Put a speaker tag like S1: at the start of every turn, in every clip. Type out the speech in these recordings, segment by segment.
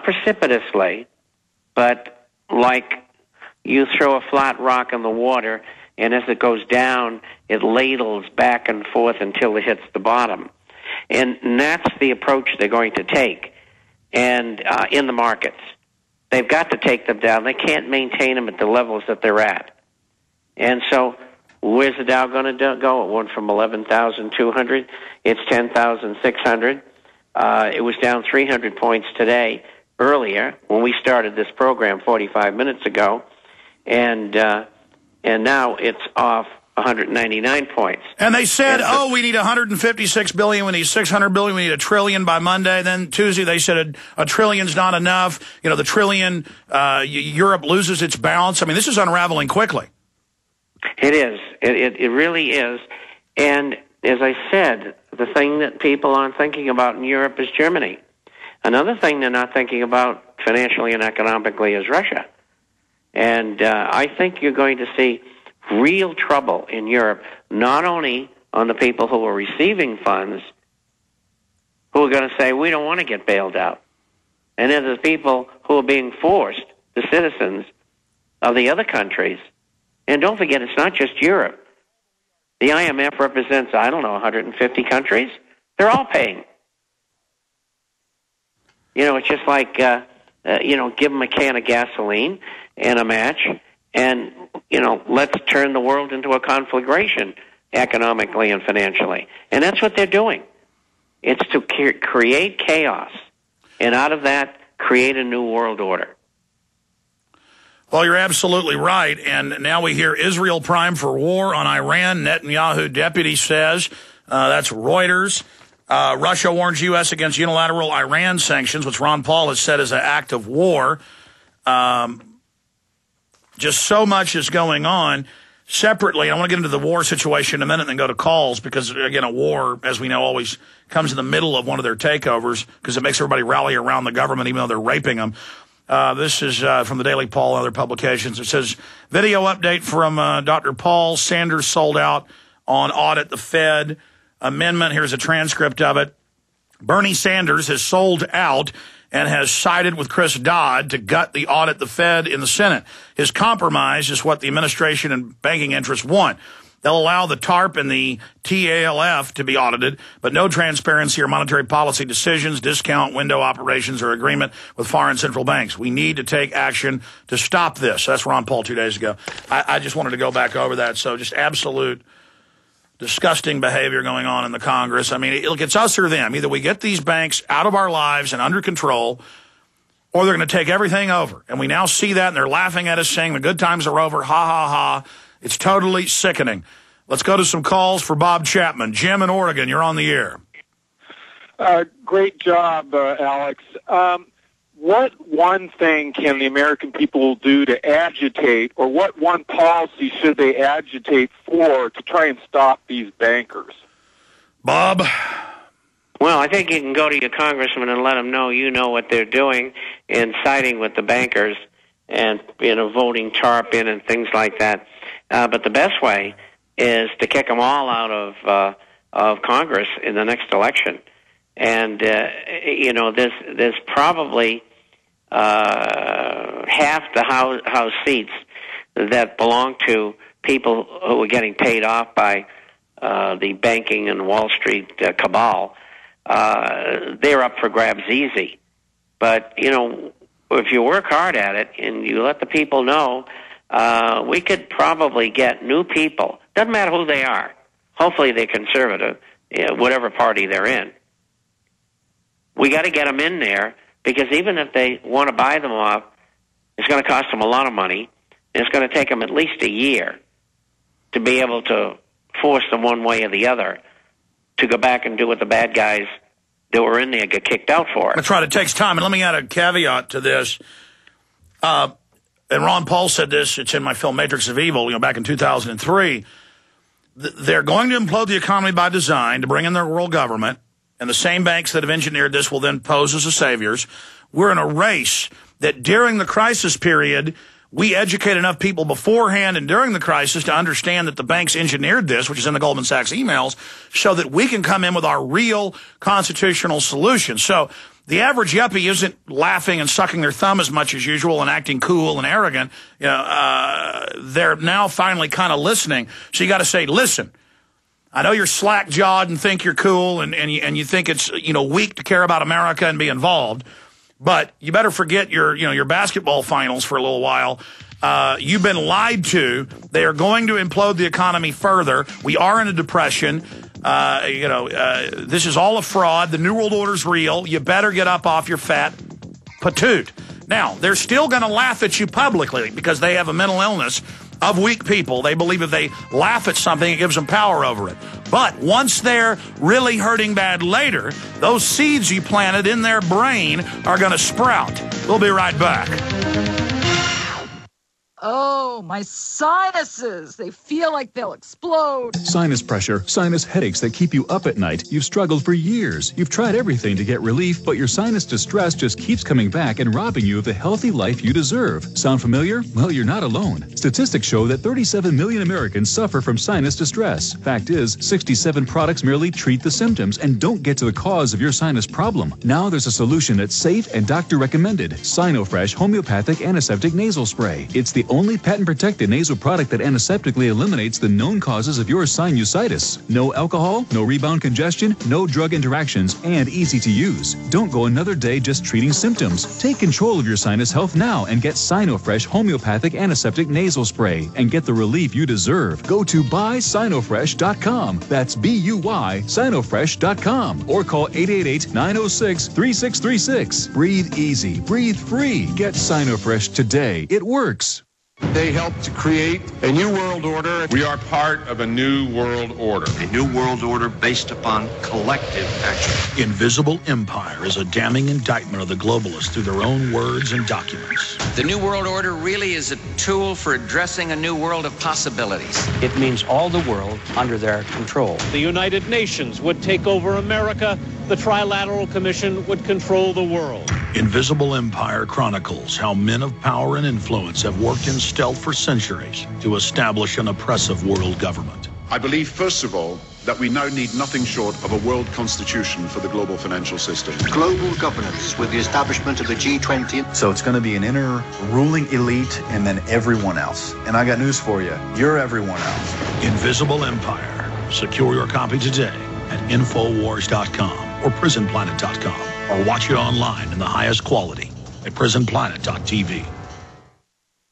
S1: precipitously, but like you throw a flat rock in the water, and as it goes down, it ladles back and forth until it hits the bottom. And that's the approach they're going to take. And in the markets, they've got to take them down. They can't maintain them at the levels that they're at. And so where's the Dow going to go? It went from 11,200. It's 10,600. It was down 300 points today, earlier, when we started this program 45 minutes ago. And now it's off 199 points.
S2: And they said, we need 156 billion, we need 600 billion, we need $1 trillion by Monday. Then Tuesday they said a trillion not enough. You know, the trillion, Europe loses its balance. I mean, this is unraveling quickly.
S1: It is. It really is. And as I said, the thing that people aren't thinking about in Europe is Germany. Another thing they're not thinking about financially and economically is Russia. And I think you're going to see real trouble in Europe, not only on the people who are receiving funds, who are going to say, we don't want to get bailed out. And then there's people who are being forced, the citizens of the other countries. And don't forget, it's not just Europe. The IMF represents, 150 countries. They're all paying. It's just like, give them a can of gasoline and a match, and, let's turn the world into a conflagration economically and financially. And that's what they're doing. It's to create chaos, and out of that, create a new world order.
S2: Well, you're absolutely right. And now we hear Israel primed for war on Iran. Netanyahu deputy says, that's Reuters. Russia warns U.S. against unilateral Iran sanctions, which Ron Paul has said is an act of war. Just so much is going on. Separately, I want to get into the war situation in a minute and then go to calls because, again, a war, as we know, always comes in the middle of one of their takeovers because it makes everybody rally around the government even though they're raping them. This is from the Daily Paul and other publications. It says, video update from Dr. Paul. Sanders sold out on audit the Fed amendment. Here's a transcript of it. Bernie Sanders has sold out and has sided with Chris Dodd to gut the audit the Fed in the Senate. His compromise is what the administration and banking interests want. They'll allow the TARP and the TALF to be audited, but no transparency or monetary policy decisions, discount window operations, or agreement with foreign central banks. We need to take action to stop this. That's Ron Paul 2 days ago. I just wanted to go back over that. So just absolute disgusting behavior going on in the Congress. I mean, look, it's us or them. Either we get these banks out of our lives and under control, or they're going to take everything over. And we now see that, and they're laughing at us, saying the good times are over. Ha, ha, ha. It's totally sickening. Let's go to some calls for Bob Chapman. Jim in Oregon, you're on the air.
S3: Great job, Alex. What one thing can the American people do to agitate, or what one policy should they agitate for to try and stop these bankers?
S2: Bob?
S1: Well, I think you can go to your congressman and let them know you know what they're doing in siding with the bankers and, voting TARP in and things like that. But the best way is to kick them all out of Congress in the next election. And, there's probably half the House seats that belong to people who are getting paid off by the banking and Wall Street cabal. They're up for grabs easy. But, if you work hard at it and you let the people know, we could probably get new people. Doesn't matter who they are. Hopefully they're conservative, whatever party they're in. We got to get them in there because even if they want to buy them off, it's going to cost them a lot of money, and it's going to take them at least a year to be able to force them one way or the other to go back and do what the bad guys that were in there get kicked out for.
S2: That's right. It takes time. And let me add a caveat to this. And Ron Paul said this. It's in my film Matrix of Evil, back in 2003. They're going to implode the economy by design to bring in their world government. And the same banks that have engineered this will then pose as the saviors. We're in a race that during the crisis period, we educate enough people beforehand and during the crisis to understand that the banks engineered this, which is in the Goldman Sachs emails, so that we can come in with our real constitutional solution. So the average yuppie isn't laughing and sucking their thumb as much as usual and acting cool and arrogant. They're now finally kind of listening. So you got to say, listen, I know you're slack-jawed and think you're cool and you think it's, weak to care about America and be involved, but you better forget your basketball finals for a little while. You've been lied to. They are going to implode the economy further. We are in a depression. This is all a fraud. The New World Order's real. You better get up off your fat patoot. Now, they're still going to laugh at you publicly because they have a mental illness of weak people. They believe if they laugh at something, it gives them power over it. But once they're really hurting bad later, those seeds you planted in their brain are going to sprout. We'll be right back.
S4: Oh, my sinuses. They feel like they'll explode.
S5: Sinus pressure, sinus headaches that keep you up at night. You've struggled for years. You've tried everything to get relief, but your sinus distress just keeps coming back and robbing you of the healthy life you deserve. Sound familiar? Well, you're not alone. Statistics show that 37 million Americans suffer from sinus distress. Fact is, 67 products merely treat the symptoms and don't get to the cause of your sinus problem. Now there's a solution that's safe and doctor recommended. Sinofresh Homeopathic Antiseptic Nasal Spray. It's the only patent-protected nasal product that antiseptically eliminates the known causes of your sinusitis. No alcohol, no rebound congestion, no drug interactions, and easy to use. Don't go another day just treating symptoms. Take control of your sinus health now and get Sinofresh Homeopathic Antiseptic Nasal Spray and get the relief you deserve. Go to buysinofresh.com. That's B-U-Y, Sinofresh.com. Or call 888-906-3636. Breathe easy. Breathe free. Get Sinofresh today. It works.
S6: They helped to create a new world order. We are part of a new world order.
S7: A new world order based upon collective action.
S2: Invisible Empire is a damning indictment of the globalists through their own words and documents.
S8: The new world order really is a tool for addressing a new world of possibilities.
S9: It means all the world under their control.
S10: The United Nations would take over America. The Trilateral Commission would control the world.
S2: Invisible Empire chronicles how men of power and influence have worked in stealth for centuries to establish an oppressive world government.
S6: I believe, first of all, that we now need nothing short of a world constitution for the global financial system.
S7: Global governance with the establishment of the G20.
S11: So it's going to be an inner ruling elite and then everyone else. And I got news for you. You're everyone else.
S2: Invisible Empire. Secure your copy today at Infowars.com or PrisonPlanet.com. Or watch it online in the highest quality at PrisonPlanet.tv.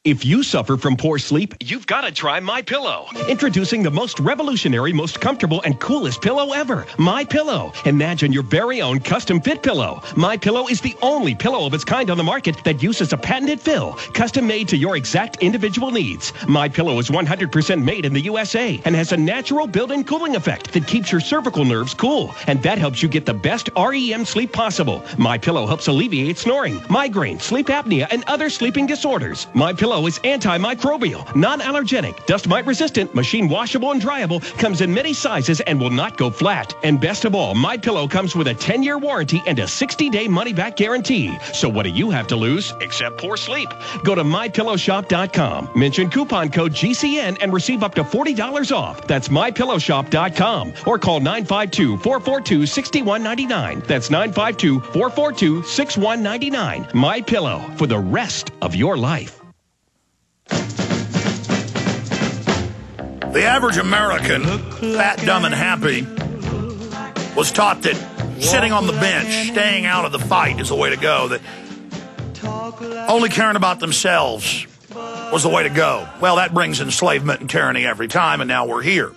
S12: If you suffer from poor sleep, you've got to try MyPillow. Introducing the most revolutionary, most comfortable, and coolest pillow ever, MyPillow. Imagine your very own custom-fit pillow. MyPillow is the only pillow of its kind on the market that uses a patented fill, custom-made to your exact individual needs. MyPillow is 100% made in the USA and has a natural built-in cooling effect that keeps your cervical nerves cool, and that helps you get the best REM sleep possible. MyPillow helps alleviate snoring, migraine, sleep apnea, and other sleeping disorders. MyPillow is antimicrobial, non-allergenic, dust mite resistant, machine washable and dryable, comes in many sizes and will not go flat. And best of all, MyPillow comes with a 10-year warranty and a 60-day money-back guarantee. So what do you have to lose except poor sleep? Go to MyPillowShop.com, mention coupon code GCN and receive up to $40 off. That's MyPillowShop.com or call 952-442-6199. That's 952-442-6199. MyPillow for the rest of your life.
S2: The average American, fat, dumb, and happy, was taught that sitting on the bench, staying out of the fight is the way to go, that only caring about themselves was the way to go. Well, that brings enslavement and tyranny every time, and now we're here.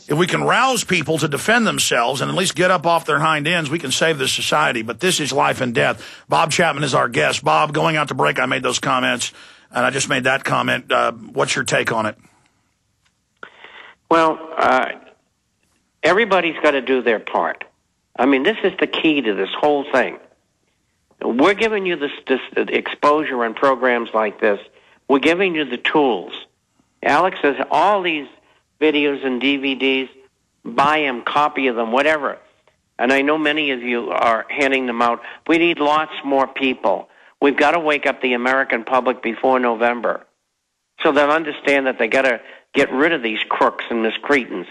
S2: If we can rouse people to defend themselves and at least get up off their hind ends, we can save this society. But this is life and death. Bob Chapman is our guest. Bob, going out to break, I made those comments, and I just made that comment. What's your take on it?
S1: Well, everybody's got to do their part. I mean, this is the key to this whole thing. We're giving you this exposure on programs like this. We're giving you the tools. Alex says all these videos and DVDs, buy them, copy of them, whatever. And I know many of you are handing them out. We need lots more people. We've got to wake up the American public before November so they'll understand that they got to get rid of these crooks and miscreants.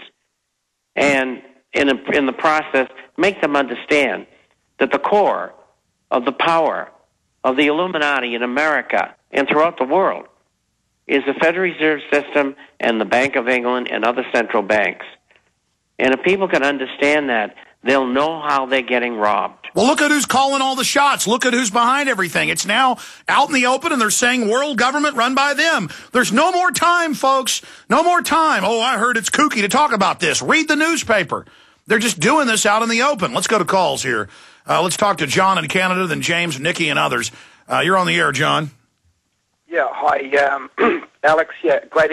S1: And in the process, make them understand that the core of the power of the Illuminati in America and throughout the world is the Federal Reserve System and the Bank of England and other central banks. And if people can understand that, they'll know how they're getting robbed.
S2: Well, look at who's calling all the shots. Look at who's behind everything. It's now out in the open, and they're saying world government run by them. There's no more time, folks. No more time. Oh, I heard it's kooky to talk about this. Read the newspaper. They're just doing this out in the open. Let's go to calls here. Let's talk to John in Canada, then James, Nikki, and others. You're on the air, John.
S13: Yeah, hi, Alex. Yeah, great